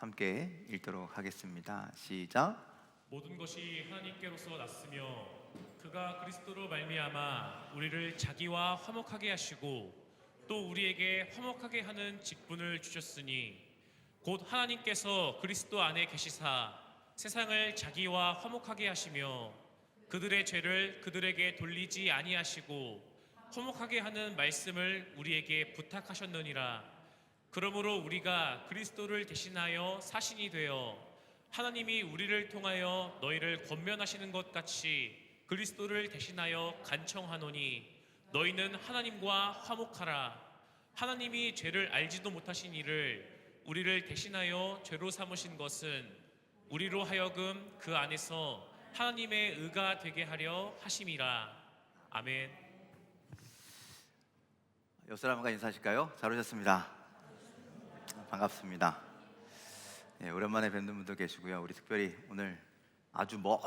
함께 읽도록 하겠습니다. 시작. 모든 것이 하나님께로서 났으며 그가 그리스도로 말미암아 우리를 자기와 화목하게 하시고 또 우리에게 화목하게 하는 직분을 주셨으니 곧 하나님께서 그리스도 안에 계시사 세상을 자기와 화목하게 하시며 그들의 죄를 그들에게 돌리지 아니하시고 화목하게 하는 말씀을 우리에게 부탁하셨느니라. 그러므로 우리가 그리스도를 대신하여 사신이 되어 하나님이 우리를 통하여 너희를 권면하시는 것 같이 그리스도를 대신하여 간청하노니 너희는 하나님과 화목하라. 하나님이 죄를 알지도 못하신 이를 우리를 대신하여 죄로 삼으신 것은 우리로 하여금 그 안에서 하나님의 의가 되게 하려 하심이라. 아멘. 옆 사람과 인사하실까요? 잘 오셨습니다. 반갑습니다. 오랜만에 뵙는 분도 계시고요. 우리 특별히 오늘 아주 먼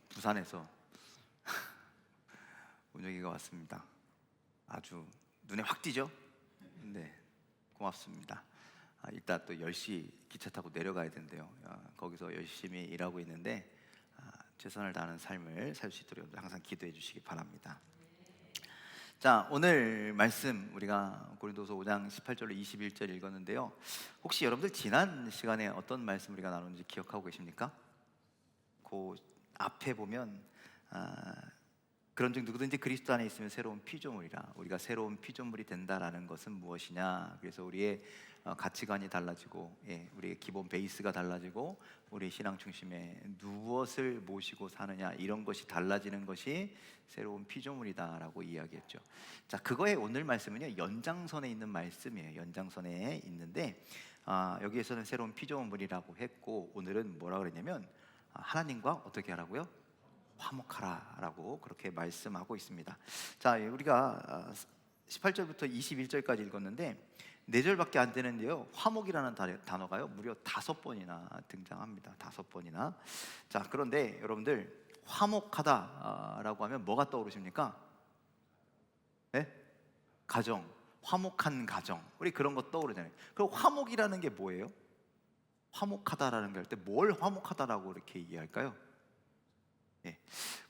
부산에서 운영이가 왔습니다. 아주 눈에 확 띄죠? 네, 고맙습니다. 이따 또 10시 기차 타고 내려가야 된대요. 거기서 열심히 일하고 있는데 최선을 다하는 삶을 살 수 있도록 항상 기도해 주시기 바랍니다. 자, 오늘 말씀 우리가 고린도서 5장 18절로 21절 읽었는데요. 혹시 여러분들 지난 시간에 어떤 말씀 우리가 나눴는지 기억하고 계십니까? 그 앞에 보면 그런즉 누구든지 그리스도 안에 있으면 새로운 피조물이라. 우리가 새로운 피조물이 된다라는 것은 무엇이냐? 그래서 우리의 가치관이 달라지고, 우리의 기본 베이스가 달라지고, 우리 신앙 중심에 무엇을 모시고 사느냐, 이런 것이 달라지는 것이 새로운 피조물이다라고 이야기했죠. 자, 그거의 오늘 말씀은요, 연장선에 있는 말씀이에요. 연장선에 있는데 여기에서는 새로운 피조물이라고 했고, 오늘은 뭐라 그랬냐면 하나님과 어떻게 하라고요? 화목하라라고 그렇게 말씀하고 있습니다. 자, 우리가 18절부터 21절까지 읽었는데 4절밖에 안 되는데요, 화목이라는 단어가요 무려 5번이나 등장합니다. 5번이나. 자, 그런데 여러분들 화목하다라고 하면 뭐가 떠오르십니까? 네? 가정, 화목한 가정, 우리 그런 거 떠오르잖아요. 그럼 화목이라는 게 뭐예요? 화목하다라는 게 할 때 뭘 화목하다라고 이렇게 이해할까요?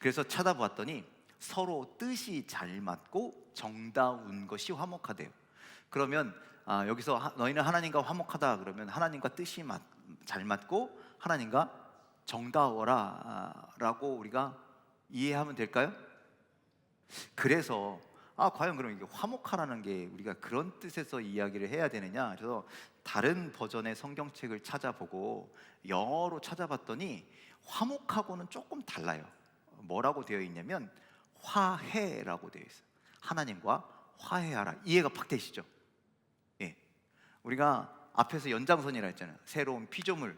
그래서 찾아보았더니 서로 뜻이 잘 맞고 정다운 것이 화목하대요. 그러면 여기서 너희는 하나님과 화목하다 그러면 하나님과 뜻이 잘 맞고 하나님과 정다워라 라고 우리가 이해하면 될까요? 그래서 과연 그럼 이게 화목하라는 게 우리가 그런 뜻에서 이야기를 해야 되느냐. 그래서 다른 버전의 성경책을 찾아보고 영어로 찾아봤더니 화목하고는 조금 달라요. 뭐라고 되어 있냐면 화해라고 되어 있어요. 하나님과 화해하라. 이해가 팍 되시죠? 우리가 앞에서 연장선이라 했잖아요. 새로운 피조물이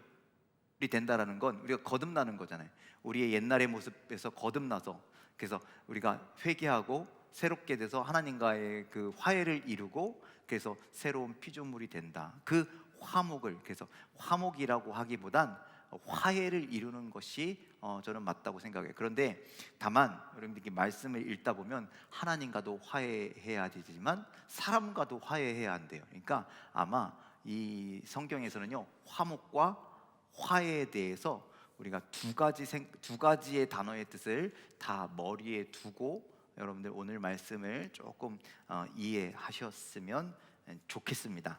된다라는 건 우리가 거듭나는 거잖아요. 우리의 옛날의 모습에서 거듭나서, 그래서 우리가 회개하고 새롭게 돼서 하나님과의 그 화해를 이루고, 그래서 새로운 피조물이 된다. 그 화목을, 그래서 화목이라고 하기보단 화해를 이루는 것이 저는 맞다고 생각해요. 그런데 다만 여러분들이 말씀을 읽다 보면 하나님과도 화해해야 되지만 사람과도 화해해야 한대요. 그러니까 아마 이 성경에서는요, 화목과 화해에 대해서 우리가 두 가지의 단어의 뜻을 다 머리에 두고 여러분들 오늘 말씀을 조금 이해하셨으면 좋겠습니다.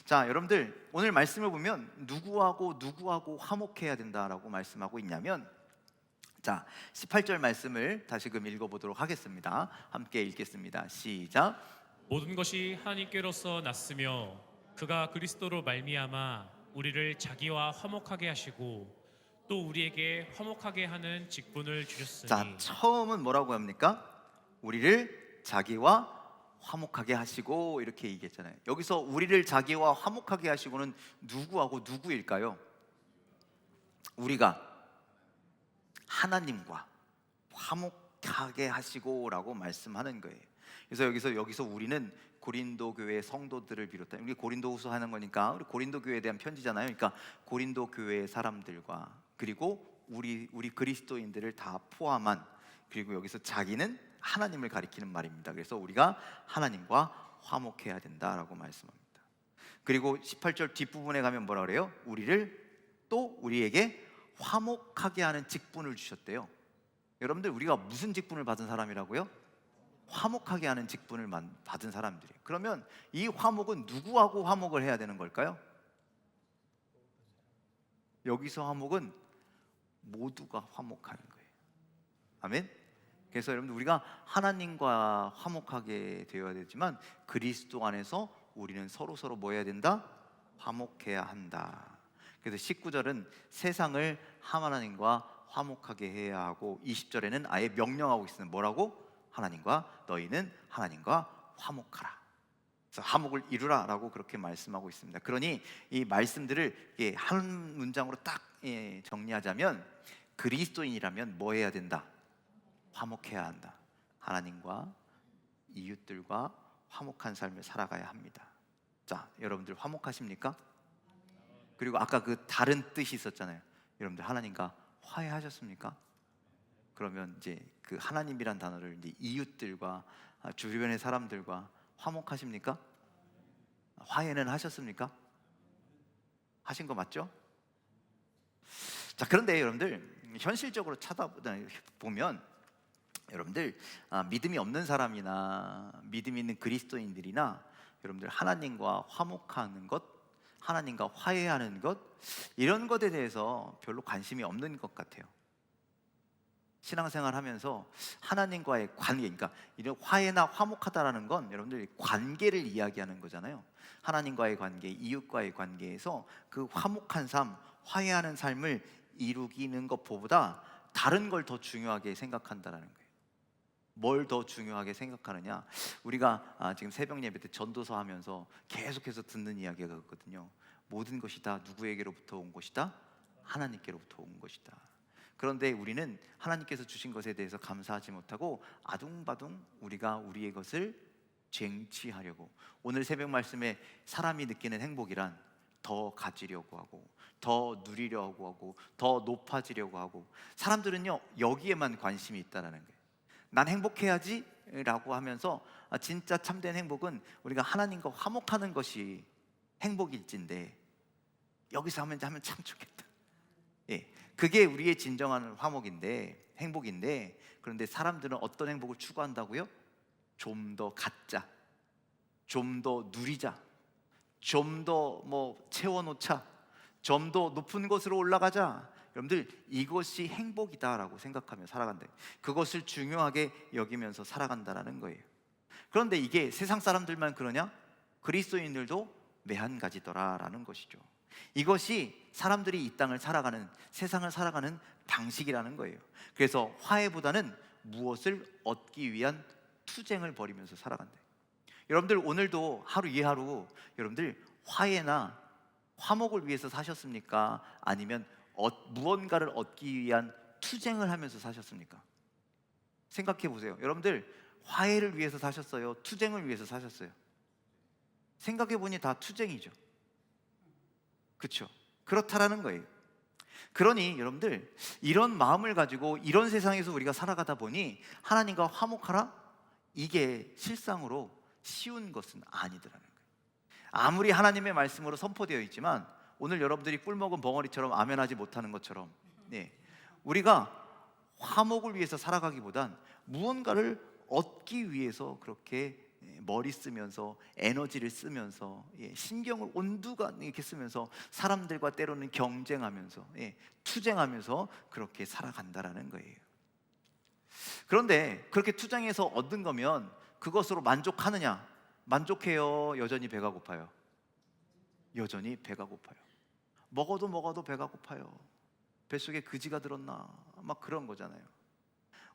자, 여러분들 오늘 말씀을 보면 누구하고 화목해야 된다라고 말씀하고 있냐면, 자, 18절 말씀을 다시금 읽어보도록 하겠습니다. 함께 읽겠습니다. 시작. 모든 것이 하나님께로서 났으며 그가 그리스도로 말미암아 우리를 자기와 화목하게 하시고 또 우리에게 화목하게 하는 직분을 주셨으니. 자, 처음은 뭐라고 합니까? 우리를 자기와 화목하게 하시고 이렇게 얘기했잖아요. 여기서 우리를 자기와 화목하게 하시고는 누구하고 누구일까요? 우리가 하나님과 화목하게 하시고라고 말씀하는 거예요. 그래서 여기서 우리는 고린도 교회 성도들을 비롯한, 우리 고린도후서 하는 거니까 우리 고린도 교회에 대한 편지잖아요. 그러니까 고린도 교회 사람들과 그리고 우리 그리스도인들을 다 포함한, 그리고 여기서 자기는 하나님을 가리키는 말입니다. 그래서 우리가 하나님과 화목해야 된다라고 말씀합니다. 그리고 18절 뒷부분에 가면 뭐라 그래요? 우리에게 화목하게 하는 직분을 주셨대요. 여러분들, 우리가 무슨 직분을 받은 사람이라고요? 화목하게 하는 직분을 받은 사람들이에요. 그러면 이 화목은 누구하고 화목을 해야 되는 걸까요? 여기서 화목은 모두가 화목하는 거예요. 아멘. 그래서 여러분들, 우리가 하나님과 화목하게 되어야 되지만 그리스도 안에서 우리는 서로 뭐 해야 된다? 화목해야 한다. 그래서 19절은 세상을 하나님과 화목하게 해야 하고, 20절에는 아예 명령하고 있어요. 뭐라고? 너희는 하나님과 화목하라. 그래서 화목을 이루라 라고 그렇게 말씀하고 있습니다. 그러니 이 말씀들을 한 문장으로 딱 정리하자면, 그리스도인이라면 뭐 해야 된다? 화목해야 한다. 하나님과 이웃들과 화목한 삶을 살아가야 합니다. 자, 여러분들 화목하십니까? 그리고 아까 그 다른 뜻이 있었잖아요. 여러분들 하나님과 화해하셨습니까? 그러면 이제 그 하나님이란 단어를 이제 이웃들과 주변의 사람들과 화목하십니까? 화해는 하셨습니까? 하신 거 맞죠? 자, 그런데 여러분들 현실적으로 찾아보면 여러분들 믿음이 없는 사람이나 믿음 있는 그리스도인들이나 여러분들 하나님과 화목하는 것, 하나님과 화해하는 것, 이런 것에 대해서 별로 관심이 없는 것 같아요. 신앙생활 하면서 하나님과의 관계, 그러니까 이런 화해나 화목하다라는 건 여러분들 관계를 이야기하는 거잖아요. 하나님과의 관계, 이웃과의 관계에서 그 화목한 삶, 화해하는 삶을 이루기는 것보다 다른 걸 더 중요하게 생각한다라는 거예요. 뭘 더 중요하게 생각하느냐? 우리가 지금 새벽 예배 때 전도서 하면서 계속해서 듣는 이야기가 있거든요. 모든 것이 다 누구에게로부터 온 것이다? 하나님께로부터 온 것이다. 그런데 우리는 하나님께서 주신 것에 대해서 감사하지 못하고 아둥바둥 우리가 우리의 것을 쟁취하려고, 오늘 새벽 말씀에 사람이 느끼는 행복이란 더 가지려고 하고, 더 누리려고 하고, 더 높아지려고 하고, 사람들은요 여기에만 관심이 있다는 거예요. 난 행복해야지 라고 하면서 진짜 참된 행복은 우리가 하나님과 화목하는 것이 행복일진데, 여기서 하면 참 좋겠다. 그게 우리의 진정한 화목인데, 행복인데, 그런데 사람들은 어떤 행복을 추구한다고요? 좀 더 갖자, 좀 더 누리자, 좀 더 채워놓자, 좀 더 높은 곳으로 올라가자. 여러분들, 이것이 행복이다라고 생각하며 살아간다. 그것을 중요하게 여기면서 살아간다라는 거예요. 그런데 이게 세상 사람들만 그러냐? 그리스도인들도 매한가지더라라는 것이죠. 이것이 사람들이 이 땅을 살아가는, 세상을 살아가는 방식이라는 거예요. 그래서 화해보다는 무엇을 얻기 위한 투쟁을 벌이면서 살아간다. 여러분들 오늘도 하루 이 하루 여러분들 화해나 화목을 위해서 사셨습니까? 아니면 무언가를 얻기 위한 투쟁을 하면서 사셨습니까? 생각해 보세요. 여러분들 화해를 위해서 사셨어요? 투쟁을 위해서 사셨어요? 생각해 보니 다 투쟁이죠. 그렇죠? 그렇다라는 거예요. 그러니 여러분들, 이런 마음을 가지고 이런 세상에서 우리가 살아가다 보니 하나님과 화목하라? 이게 실상으로 쉬운 것은 아니더라는 거예요. 아무리 하나님의 말씀으로 선포되어 있지만 오늘 여러분들이 꿀먹은 벙어리처럼 아멘하지 못하는 것처럼, 우리가 화목을 위해서 살아가기보단 무언가를 얻기 위해서 그렇게 머리 쓰면서 에너지를 쓰면서 신경을 온두가 이렇게 쓰면서 사람들과 때로는 경쟁하면서 투쟁하면서 그렇게 살아간다라는 거예요. 그런데 그렇게 투쟁해서 얻은 거면 그것으로 만족하느냐? 만족해요? 여전히 배가 고파요? 여전히 배가 고파요. 먹어도 배가 고파요. 뱃속에 그지가 들었나? 막 그런 거잖아요.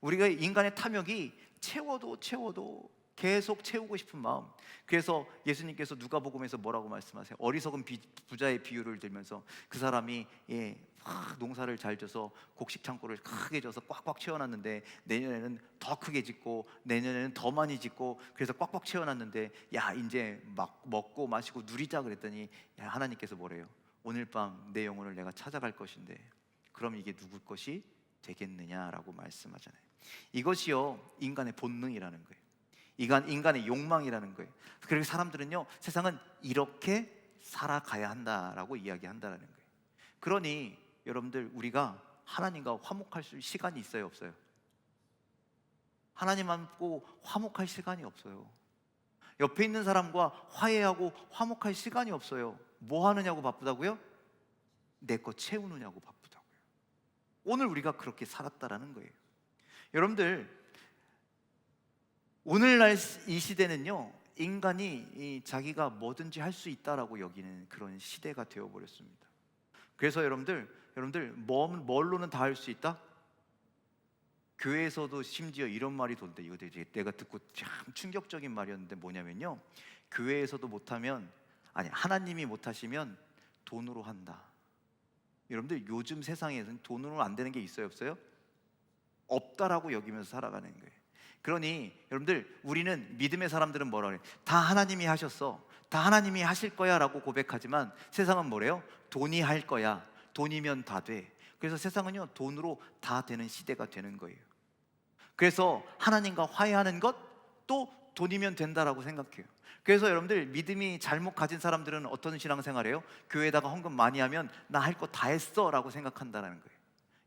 우리가 인간의 탐욕이 채워도 계속 채우고 싶은 마음. 그래서 예수님께서 누가복음에서 뭐라고 말씀하세요? 어리석은 부자의 비유를 들면서 그 사람이 농사를 잘 져서 곡식 창고를 크게 져서 꽉꽉 채워놨는데 내년에는 더 크게 짓고 내년에는 더 많이 짓고, 그래서 꽉꽉 채워놨는데 야 이제 막 먹고 마시고 누리자 그랬더니 하나님께서 뭐래요? 오늘 밤 내 영혼을 내가 찾아갈 것인데 그럼 이게 누구 것이 되겠느냐라고 말씀하잖아요. 이것이요 인간의 본능이라는 거예요. 인간의 욕망이라는 거예요. 그리고 사람들은요 세상은 이렇게 살아가야 한다라고 이야기한다라는 거예요. 그러니 여러분들, 우리가 하나님과 화목할 시간이 있어요, 없어요? 하나님 안고 화목할 시간이 없어요. 옆에 있는 사람과 화해하고 화목할 시간이 없어요. 뭐 하느냐고 바쁘다고요? 내 거 채우느냐고 바쁘다고요. 오늘 우리가 그렇게 살았다라는 거예요. 여러분들, 오늘날 이 시대는요, 인간이 자기가 뭐든지 할 수 있다라고 여기는 그런 시대가 되어버렸습니다. 그래서 여러분들 뭘로는 다 할 수 있다? 교회에서도 심지어 이런 말이 돈대. 이거 내가 듣고 참 충격적인 말이었는데, 뭐냐면요, 교회에서도 못하면, 아니, 하나님이 못하시면 돈으로 한다. 여러분들, 요즘 세상에는 돈으로 안 되는 게 있어요, 없어요? 없다라고 여기면서 살아가는 거예요. 그러니 여러분들, 우리는, 믿음의 사람들은 뭐라 그래요? 다 하나님이 하셨어, 다 하나님이 하실 거야 라고 고백하지만, 세상은 뭐래요? 돈이 할 거야, 돈이면 다 돼. 그래서 세상은요, 돈으로 다 되는 시대가 되는 거예요. 그래서 하나님과 화해하는 것도 돈이면 된다라고 생각해요. 그래서 여러분들, 믿음이 잘못 가진 사람들은 어떤 신앙생활이에요? 교회에다가 헌금 많이 하면 나 할 거 다 했어 라고 생각한다는 거예요.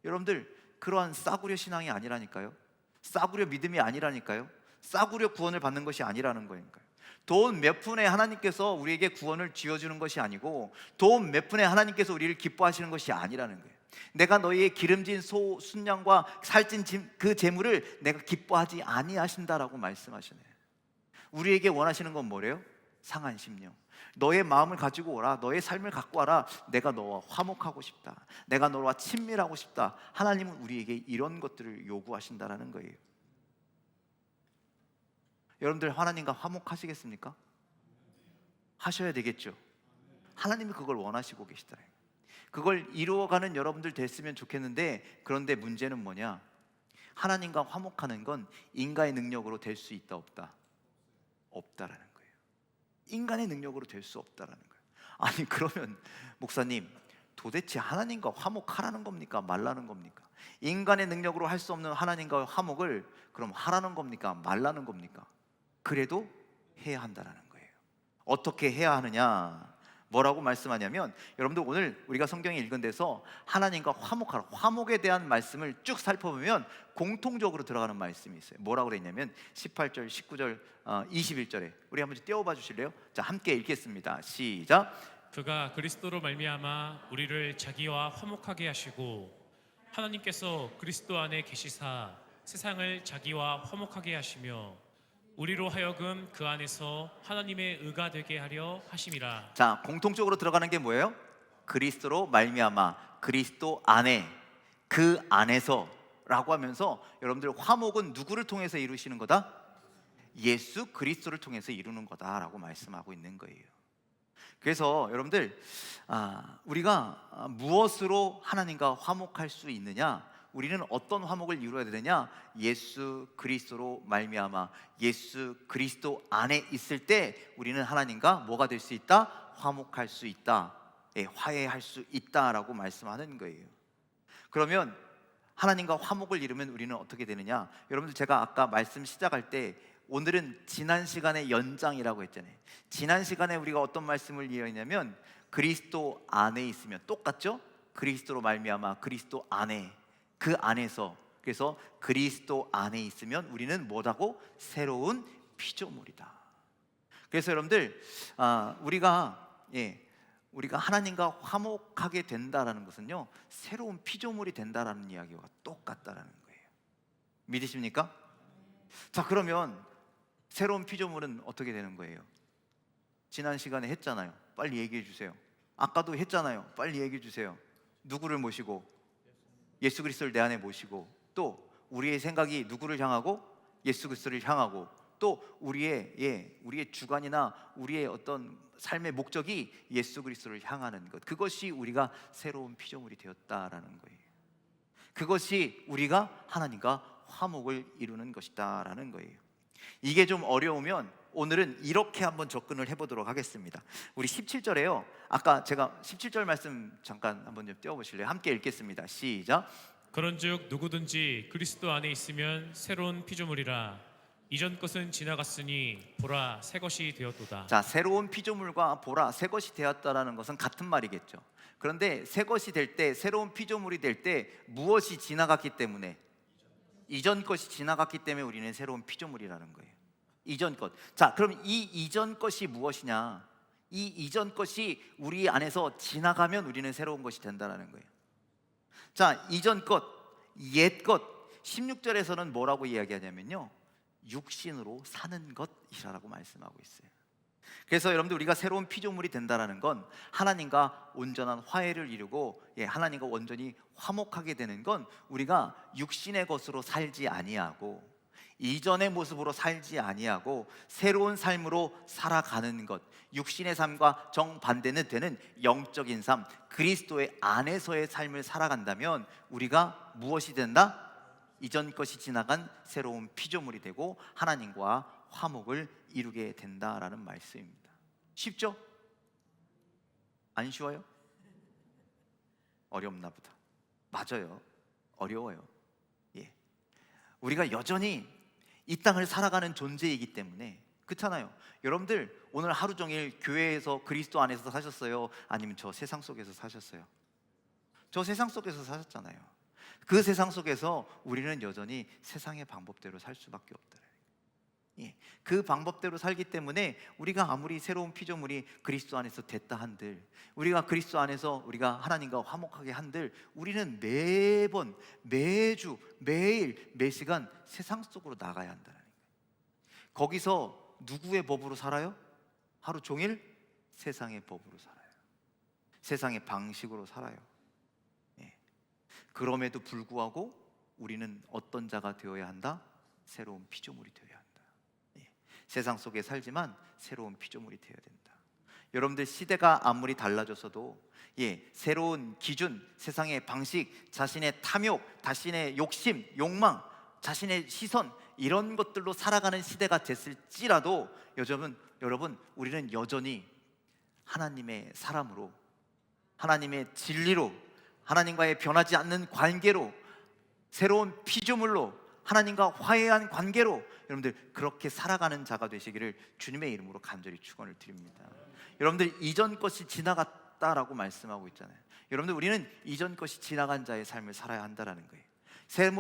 여러분들, 그러한 싸구려 신앙이 아니라니까요. 싸구려 믿음이 아니라니까요. 싸구려 구원을 받는 것이 아니라는 거니까요. 돈 몇 푼에 하나님께서 우리에게 구원을 쥐어주는 것이 아니고, 돈 몇 푼에 하나님께서 우리를 기뻐하시는 것이 아니라는 거예요. 내가 너희의 기름진 소 순양과 살찐 그 재물을 내가 기뻐하지 아니하신다라고 말씀하시네요. 우리에게 원하시는 건 뭐래요? 상한 심령. 너의 마음을 가지고 오라, 너의 삶을 갖고 와라. 내가 너와 화목하고 싶다, 내가 너와 친밀하고 싶다. 하나님은 우리에게 이런 것들을 요구하신다라는 거예요. 여러분들, 하나님과 화목하시겠습니까? 하셔야 되겠죠. 하나님이 그걸 원하시고 계시더라고요. 그걸 이루어가는 여러분들 됐으면 좋겠는데, 그런데 문제는 뭐냐? 하나님과 화목하는 건 인간의 능력으로 될 수 있다, 없다? 없다라는 거예요. 인간의 능력으로 될 수 없다라는 거예요. 아니, 그러면 목사님, 도대체 하나님과 화목하라는 겁니까, 말라는 겁니까? 인간의 능력으로 할 수 없는 하나님과 화목을 그럼 하라는 겁니까, 말라는 겁니까? 그래도 해야 한다라는 거예요. 어떻게 해야 하느냐? 뭐라고 말씀하냐면, 여러분들, 오늘 우리가 성경에 읽은 데서 하나님과 화목하라, 화목에 대한 말씀을 쭉 살펴보면 공통적으로 들어가는 말씀이 있어요. 뭐라고 그랬냐면 18절, 19절, 21절에 우리 한번 띄워봐 주실래요? 자, 함께 읽겠습니다. 시작. 그가 그리스도로 말미암아 우리를 자기와 화목하게 하시고, 하나님께서 그리스도 안에 계시사 세상을 자기와 화목하게 하시며, 우리로 하여금 그 안에서 하나님의 의가 되게 하려 하심이라. 자, 공통적으로 들어가는 게 뭐예요? 그리스도로 말미암아, 그리스도 안에, 그 안에서 라고 하면서, 여러분들, 화목은 누구를 통해서 이루시는 거다? 예수 그리스도를 통해서 이루는 거다라고 말씀하고 있는 거예요. 그래서 여러분들, 우리가 무엇으로 하나님과 화목할 수 있느냐? 우리는 어떤 화목을 이루어야 되느냐? 예수 그리스도로 말미암아, 예수 그리스도 안에 있을 때 우리는 하나님과 뭐가 될 수 있다? 화목할 수 있다, 화해할 수 있다라고 말씀하는 거예요. 그러면 하나님과 화목을 이루면 우리는 어떻게 되느냐? 여러분들, 제가 아까 말씀 시작할 때 오늘은 지난 시간의 연장이라고 했잖아요. 지난 시간에 우리가 어떤 말씀을 이해했냐면, 그리스도 안에 있으면, 똑같죠? 그리스도로 말미암아, 그리스도 안에, 그 안에서, 그래서 그리스도 안에 있으면 우리는 뭐라고? 새로운 피조물이다. 그래서 여러분들, 우리가 하나님과 화목하게 된다라는 것은요, 새로운 피조물이 된다라는 이야기와 똑같다라는 거예요. 믿으십니까? 자, 그러면 새로운 피조물은 어떻게 되는 거예요? 지난 시간에 했잖아요. 빨리 얘기해 주세요. 아까도 했잖아요. 빨리 얘기해 주세요. 누구를 모시고? 예수 그리스도를 내 안에 모시고, 또 우리의 생각이 누구를 향하고? 예수 그리스도를 향하고, 또 우리의 주관이나 우리의 어떤 삶의 목적이 예수 그리스도를 향하는 것, 그것이 우리가 새로운 피조물이 되었다라는 거예요. 그것이 우리가 하나님과 화목을 이루는 것이다라는 거예요. 이게 좀 어려우면 오늘은 이렇게 한번 접근을 해보도록 하겠습니다. 우리 17절에요. 아까 제가 17절 말씀 잠깐 한번 좀 띄워보실래요? 함께 읽겠습니다. 시작. 그런즉 누구든지 그리스도 안에 있으면 새로운 피조물이라. 이전 것은 지나갔으니 보라 새 것이 되었도다. 자, 새로운 피조물과 보라 새 것이 되었다라는 것은 같은 말이겠죠. 그런데 새 것이 될 때, 새로운 피조물이 될 때 무엇이 지나갔기 때문에, 이전 것이 지나갔기 때문에 우리는 새로운 피조물이라는 거예요. 이전 것. 자, 그럼 이 이전 것이 무엇이냐? 이 이전 것이 우리 안에서 지나가면 우리는 새로운 것이 된다는 거예요. 자, 이전 것, 옛 것. 16절에서는 뭐라고 이야기하냐면요, 육신으로 사는 것이라고 말씀하고 있어요. 그래서 여러분들, 우리가 새로운 피조물이 된다는 건 하나님과 온전한 화해를 이루고, 하나님과 온전히 화목하게 되는 건 우리가 육신의 것으로 살지 아니하고 이전의 모습으로 살지 아니하고 새로운 삶으로 살아가는 것. 육신의 삶과 정반대는 되는 영적인 삶, 그리스도의 안에서의 삶을 살아간다면 우리가 무엇이 된다? 이전 것이 지나간 새로운 피조물이 되고 하나님과 화목을 이루게 된다라는 말씀입니다. 쉽죠? 안 쉬워요? 어렵나 보다. 맞아요, 어려워요. 우리가 여전히 이 땅을 살아가는 존재이기 때문에. 그렇잖아요. 여러분들 오늘 하루 종일 교회에서 그리스도 안에서 사셨어요? 아니면 저 세상 속에서 사셨어요? 저 세상 속에서 사셨잖아요. 그 세상 속에서 우리는 여전히 세상의 방법대로 살 수밖에 없다. 그 방법대로 살기 때문에 우리가 아무리 새로운 피조물이 그리스도 안에서 됐다 한들, 우리가 그리스도 안에서 우리가 하나님과 화목하게 한들, 우리는 매번, 매주, 매일, 매시간 세상 속으로 나가야 한다는 거예요. 거기서 누구의 법으로 살아요? 하루 종일 세상의 법으로 살아요. 세상의 방식으로 살아요. 그럼에도 불구하고 우리는 어떤 자가 되어야 한다? 새로운 피조물이 되어야 한다. 세상 속에 살지만 새로운 피조물이 되어야 된다. 여러분들, 시대가 아무리 달라졌어도 새로운 기준, 세상의 방식, 자신의 탐욕, 자신의 욕심, 욕망, 자신의 시선, 이런 것들로 살아가는 시대가 됐을지라도 여러분, 우리는 여전히 하나님의 사람으로, 하나님의 진리로, 하나님과의 변하지 않는 관계로, 새로운 피조물로, 하나님과 화해한 관계로 여러분들 그렇게 살아가는 자가 되시기를 주님의 이름으로 간절히 축원을 드립니다. 여러분들, 이전 것이 지나갔다라고 말씀하고 있잖아요. 여러분들, 우리는 이전 것이 지나간 자의 삶을 살아야 한다라는 거예요.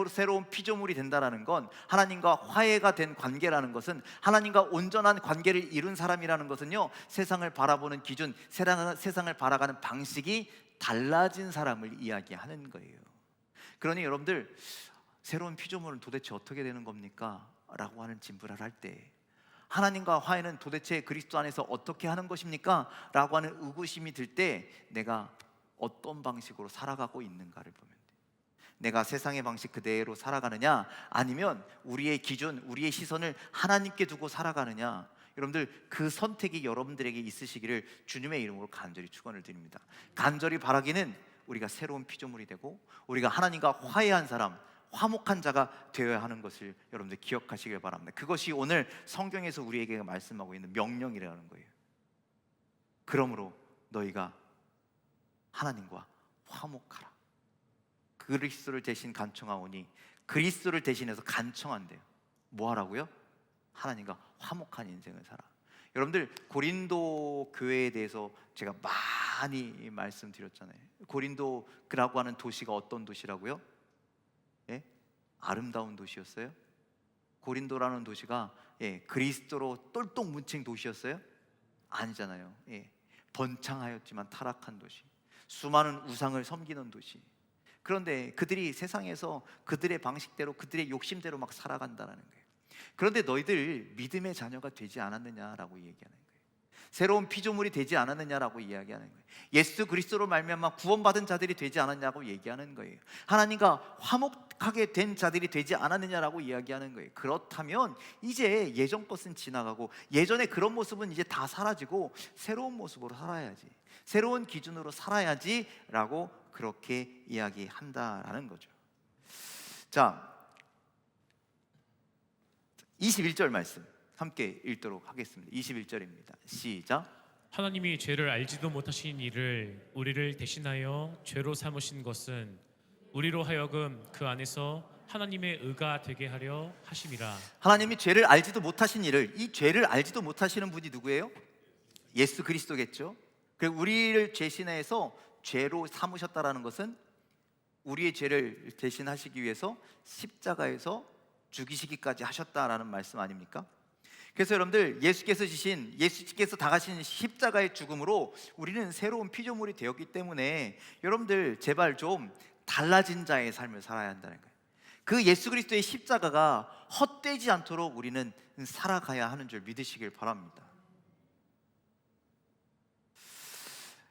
새로운 피조물이 된다라는 건, 하나님과 화해가 된 관계라는 것은, 하나님과 온전한 관계를 이룬 사람이라는 것은요, 세상을 바라보는 기준, 세상을 바라가는 방식이 달라진 사람을 이야기하는 거예요. 그러니 여러분들, 새로운 피조물은 도대체 어떻게 되는 겁니까? 라고 하는 진부를 할 때, 하나님과 화해는 도대체 그리스도 안에서 어떻게 하는 것입니까? 라고 하는 의구심이 들 때 내가 어떤 방식으로 살아가고 있는가를 보면 돼요. 내가 세상의 방식 그대로 살아가느냐, 아니면 우리의 기준, 우리의 시선을 하나님께 두고 살아가느냐. 여러분들, 그 선택이 여러분들에게 있으시기를 주님의 이름으로 간절히 축원을 드립니다. 간절히 바라기는 우리가 새로운 피조물이 되고 우리가 하나님과 화해한 사람, 화목한 자가 되어야 하는 것을 여러분들 기억하시길 바랍니다. 그것이 오늘 성경에서 우리에게 말씀하고 있는 명령이라는 거예요. 그러므로 너희가 하나님과 화목하라. 그리스도를 대신 간청하오니, 그리스도를 대신해서 간청한대요. 뭐 하라고요? 하나님과 화목한 인생을 살아. 여러분들, 고린도 교회에 대해서 제가 많이 말씀드렸잖아요. 고린도라고 하는 도시가 어떤 도시라고요? 아름다운 도시였어요? 고린도라는 도시가 그리스도로 똘똘 뭉친 도시였어요? 아니잖아요. 번창하였지만 타락한 도시, 수많은 우상을 섬기는 도시. 그런데 그들이 세상에서 그들의 방식대로, 그들의 욕심대로 막 살아간다는 거예요. 그런데 너희들 믿음의 자녀가 되지 않았느냐라고 얘기하는 거예요. 새로운 피조물이 되지 않았느냐라고 이야기하는 거예요. 예수 그리스도로 말미암아 구원받은 자들이 되지 않았냐고 얘기하는 거예요. 하나님과 화목하게 된 자들이 되지 않았느냐라고 이야기하는 거예요. 그렇다면 이제 예전 것은 지나가고 예전의 그런 모습은 이제 다 사라지고 새로운 모습으로 살아야지, 새로운 기준으로 살아야지 라고 그렇게 이야기한다라는 거죠. 자, 21절 말씀 함께 읽도록 하겠습니다. 21절입니다. 시작. 하나님이 죄를 알지도 못하신 이를 우리를 대신하여 죄로 삼으신 것은 우리로 하여금 그 안에서 하나님의 의가 되게 하려 하심이라. 하나님이 죄를 알지도 못하신 이를, 이 죄를 알지도 못하시는 분이 누구예요? 예수 그리스도겠죠. 그리고 우리를 죄신해서 죄로 삼으셨다라는 것은 우리의 죄를 대신하시기 위해서 십자가에서 죽이시기까지 하셨다라는 말씀 아닙니까? 그래서 여러분들, 예수께서 당하신 십자가의 죽음으로 우리는 새로운 피조물이 되었기 때문에 여러분들 제발 좀 달라진 자의 삶을 살아야 한다는 거예요. 그 예수 그리스도의 십자가가 헛되지 않도록 우리는 살아가야 하는 줄 믿으시길 바랍니다.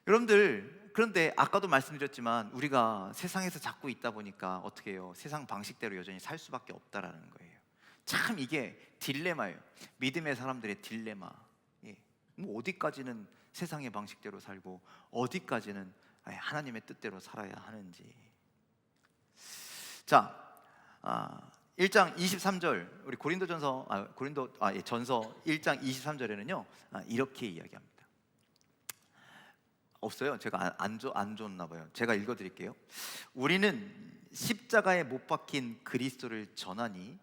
여러분들, 그런데 아까도 말씀드렸지만 우리가 세상에서 자꾸 있다 보니까 어떻게 해요? 세상 방식대로 여전히 살 수밖에 없다라는 거예요. 참 이게 딜레마예요. 믿음의 사람들의 딜레마. 뭐 어디까지는 세상의 방식대로 살고 어디까지는 하나님의 뜻대로 살아야 하는지. 자, 1장 23절 우리 전서 1장 23절에는요 이렇게 이야기합니다. 없어요. 제가 안 줬나 봐요. 제가 읽어드릴게요. 우리는 십자가에 못 박힌 그리스도를 전하니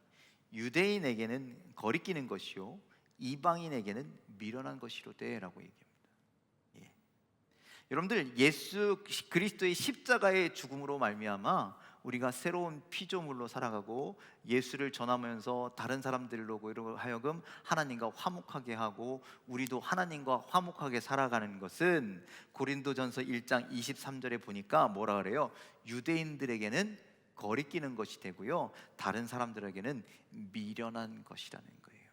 유대인에게는 거리끼는 것이요 이방인에게는 미련한 것이로되라고 얘기합니다. 여러분들, 예수 그리스도의 십자가의 죽음으로 말미암아 우리가 새로운 피조물로 살아가고 예수를 전하면서 다른 사람들로 하여금 하나님과 화목하게 하고 우리도 하나님과 화목하게 살아가는 것은 고린도전서 1장 23절에 보니까 뭐라 그래요? 유대인들에게는 거리끼는 것이 되고요 다른 사람들에게는 미련한 것이라는 거예요.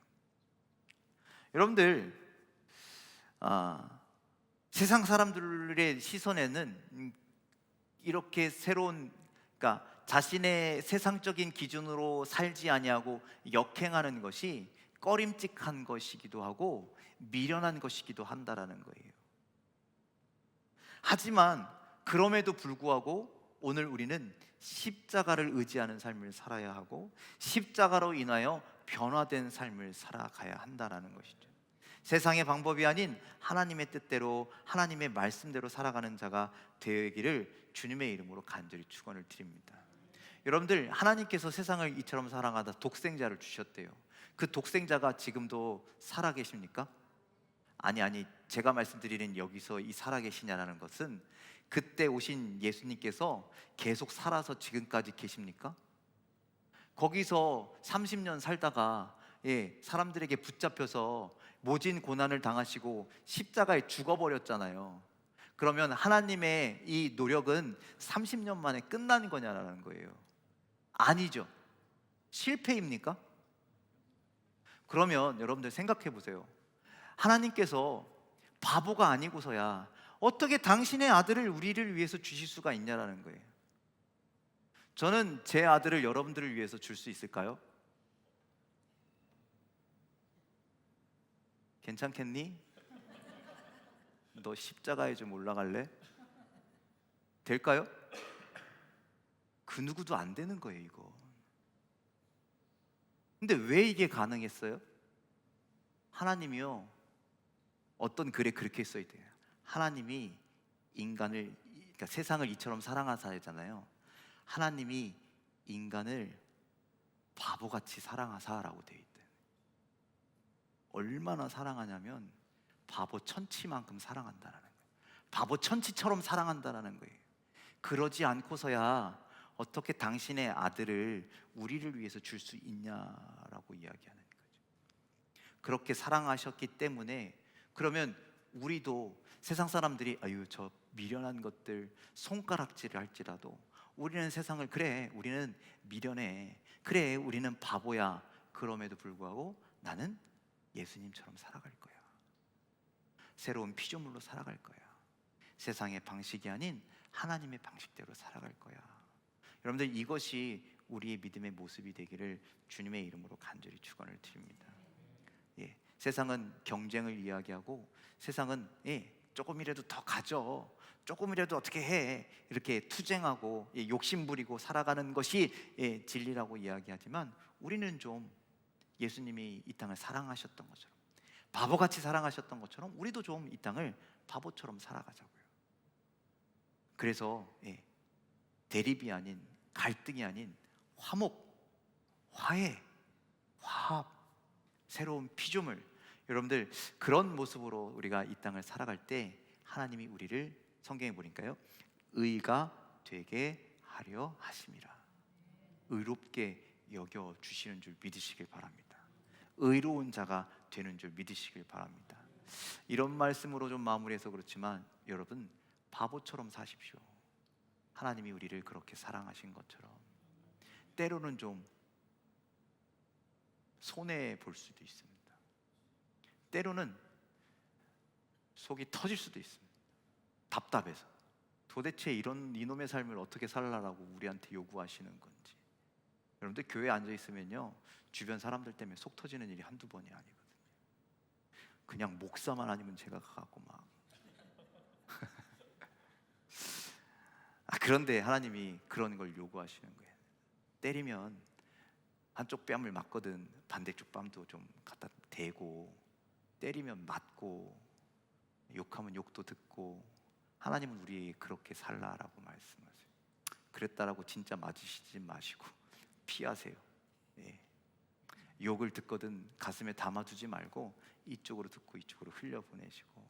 여러분들, 세상 사람들의 시선에는 이렇게 그러니까 자신의 세상적인 기준으로 살지 아니하고 역행하는 것이 꺼림칙한 것이기도 하고 미련한 것이기도 한다라는 거예요. 하지만 그럼에도 불구하고 오늘 우리는 십자가를 의지하는 삶을 살아야 하고 십자가로 인하여 변화된 삶을 살아가야 한다라는 것이죠. 세상의 방법이 아닌 하나님의 뜻대로 하나님의 말씀대로 살아가는 자가 되기를 주님의 이름으로 간절히 축원을 드립니다. 여러분들, 하나님께서 세상을 이처럼 사랑하다 독생자를 주셨대요. 그 독생자가 지금도 살아계십니까? 아니, 제가 말씀드리는 여기서 이 살아계시냐라는 것은 그때 오신 예수님께서 계속 살아서 지금까지 계십니까? 거기서 30년 살다가 사람들에게 붙잡혀서 모진 고난을 당하시고 십자가에 죽어버렸잖아요. 그러면 하나님의 이 노력은 30년 만에 끝나는 거냐라는 거예요. 아니죠. 실패입니까? 그러면 여러분들 생각해 보세요. 하나님께서 바보가 아니고서야 어떻게 당신의 아들을 우리를 위해서 주실 수가 있냐라는 거예요. 저는 제 아들을 여러분들을 위해서 줄 수 있을까요? 괜찮겠니? 너 십자가에 좀 올라갈래? 될까요? 그 누구도 안 되는 거예요, 이거. 근데 왜 이게 가능했어요? 하나님이요, 어떤 글에 그렇게 써 있대요. 하나님이 인간을, 그러니까 세상을 이처럼 사랑하사잖아요. 하나님이 인간을 바보같이 사랑하사라고 되어 있대. 얼마나 사랑하냐면 바보 천치만큼 사랑한다라는 거예요. 바보 천치처럼 사랑한다라는 거예요. 그러지 않고서야 어떻게 당신의 아들을 우리를 위해서 줄 수 있냐라고 이야기하는 거죠. 그렇게 사랑하셨기 때문에, 그러면 우리도 세상 사람들이 아유 저 미련한 것들 손가락질을 할지라도 우리는 세상을, 그래 우리는 미련해, 그래 우리는 바보야, 그럼에도 불구하고 나는 예수님처럼 살아갈 거야. 새로운 피조물로 살아갈 거야. 세상의 방식이 아닌 하나님의 방식대로 살아갈 거야. 여러분들, 이것이 우리의 믿음의 모습이 되기를 주님의 이름으로 간절히 축원을 드립니다. 세상은 경쟁을 이야기하고 세상은 조금이라도 더 가져, 조금이라도 어떻게 해, 이렇게 투쟁하고 욕심 부리고 살아가는 것이 진리라고 이야기하지만 우리는 좀 예수님이 이 땅을 사랑하셨던 것처럼, 바보같이 사랑하셨던 것처럼 우리도 좀 이 땅을 바보처럼 살아가자고요. 그래서 대립이 아닌, 갈등이 아닌 화목, 화해, 화합, 새로운 피조물. 여러분들 그런 모습으로 우리가 이 땅을 살아갈 때 하나님이 우리를 성경에 보니까요 의가 되게 하려 하심이라. 의롭게 여겨 주시는 줄 믿으시길 바랍니다. 의로운 자가 되는 줄 믿으시길 바랍니다. 이런 말씀으로 좀 마무리해서 그렇지만 여러분 바보처럼 사십시오. 하나님이 우리를 그렇게 사랑하신 것처럼. 때로는 좀 손해 볼 수도 있습니다. 때로는 속이 터질 수도 있습니다. 답답해서 도대체 이놈의 삶을 어떻게 살라라고 우리한테 요구하시는 건지. 여러분들 교회에 앉아 있으면요 주변 사람들 때문에 속 터지는 일이 한두 번이 아니거든요. 그냥 목사만 아니면 제가 가갖고 막 그런데 하나님이 그런 걸 요구하시는 거예요. 때리면 한쪽 뺨을 맞거든 반대쪽 뺨도 좀 갖다 대고, 때리면 맞고, 욕하면 욕도 듣고. 하나님은 우리 그렇게 살라라고 말씀하세요. 그랬다라고 진짜 맞으시지 마시고 피하세요. 예. 욕을 듣거든 가슴에 담아두지 말고 이쪽으로 듣고 이쪽으로 흘려보내시고.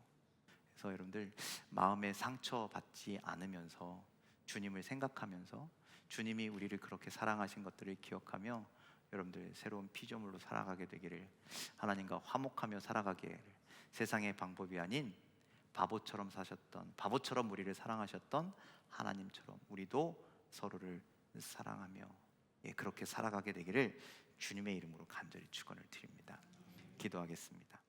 그래서 여러분들 마음에 상처받지 않으면서 주님을 생각하면서 주님이 우리를 그렇게 사랑하신 것들을 기억하며 여러분들 새로운 피조물로 살아가게 되기를, 하나님과 화목하며 살아가게, 세상의 방법이 아닌 바보처럼 사셨던, 바보처럼 우리를 사랑하셨던 하나님처럼 우리도 서로를 사랑하며 그렇게 살아가게 되기를 주님의 이름으로 간절히 축원을 드립니다. 기도하겠습니다.